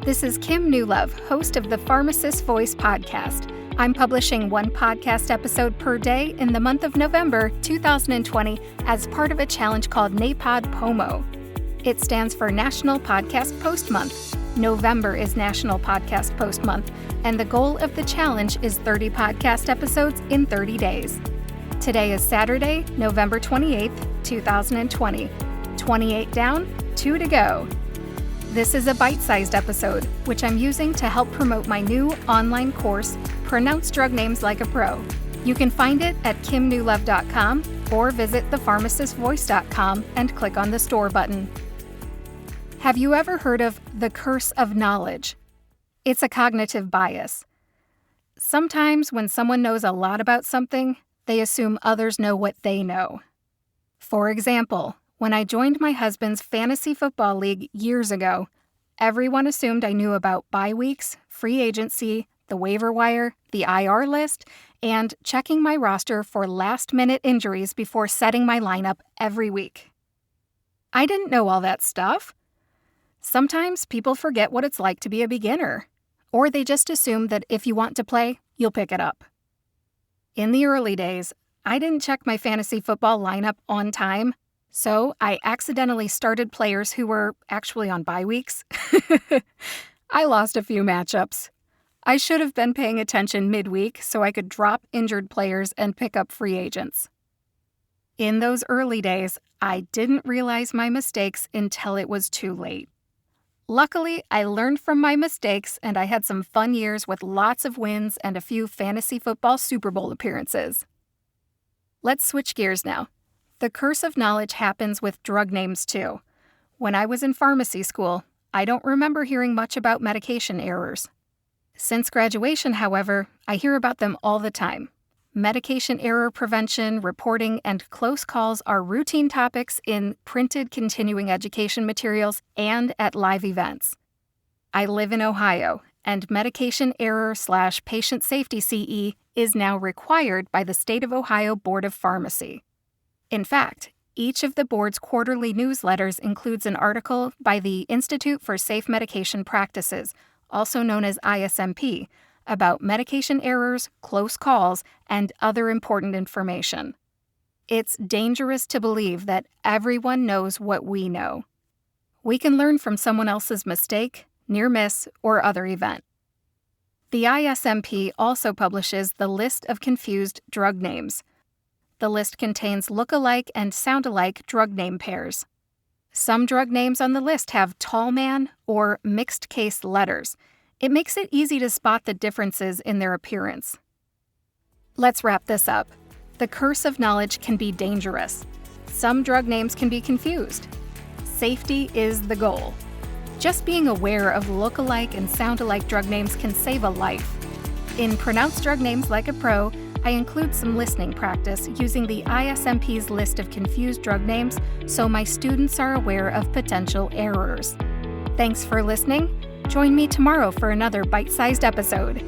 This is Kim Newlove, host of the Pharmacist Voice podcast. I'm publishing one podcast episode per day in the month of November 2020 as part of a challenge called NaPodPoMo. It stands for National Podcast Post Month. November is National Podcast Post Month, and the goal of the challenge is 30 podcast episodes in 30 days. Today is Saturday, November 28th, 2020. 28 down, 2 to go. This is a bite-sized episode, which I'm using to help promote my new online course, Pronounce Drug Names Like a Pro. You can find it at kimnewlove.com or visit thepharmacistvoice.com and click on the store button. Have you ever heard of the curse of knowledge? It's a cognitive bias. Sometimes when someone knows a lot about something, they assume others know what they know. For example, when I joined my husband's fantasy football league years ago, everyone assumed I knew about bye weeks, free agency, the waiver wire, the IR list, and checking my roster for last-minute injuries before setting my lineup every week. I didn't know all that stuff. Sometimes people forget what it's like to be a beginner, or they just assume that if you want to play, you'll pick it up. In the early days, I didn't check my fantasy football lineup on time, so I accidentally started players who were actually on bye weeks. I lost a few matchups. I should have been paying attention midweek so I could drop injured players and pick up free agents. In those early days, I didn't realize my mistakes until it was too late. Luckily, I learned from my mistakes and I had some fun years with lots of wins and a few fantasy football Super Bowl appearances. Let's switch gears now. The curse of knowledge happens with drug names too. When I was in pharmacy school, I don't remember hearing much about medication errors. Since graduation, however, I hear about them all the time. Medication error prevention, reporting, and close calls are routine topics in printed continuing education materials and at live events. I live in Ohio, and medication error/patient safety CE is now required by the State of Ohio Board of Pharmacy. In fact, each of the board's quarterly newsletters includes an article by the Institute for Safe Medication Practices, also known as ISMP, about medication errors, close calls, and other important information. It's dangerous to believe that everyone knows what we know. We can learn from someone else's mistake, near miss, or other event. The ISMP also publishes the list of confused drug names. The list contains look-alike and sound-alike drug name pairs. Some drug names on the list have tall man or mixed case letters. It makes it easy to spot the differences in their appearance. Let's wrap this up. The curse of knowledge can be dangerous. Some drug names can be confused. Safety is the goal. Just being aware of look-alike and sound-alike drug names can save a life. In Pronounce Drug Names Like a Pro, I include some listening practice using the ISMP's list of confused drug names so my students are aware of potential errors. Thanks for listening. Join me tomorrow for another bite-sized episode.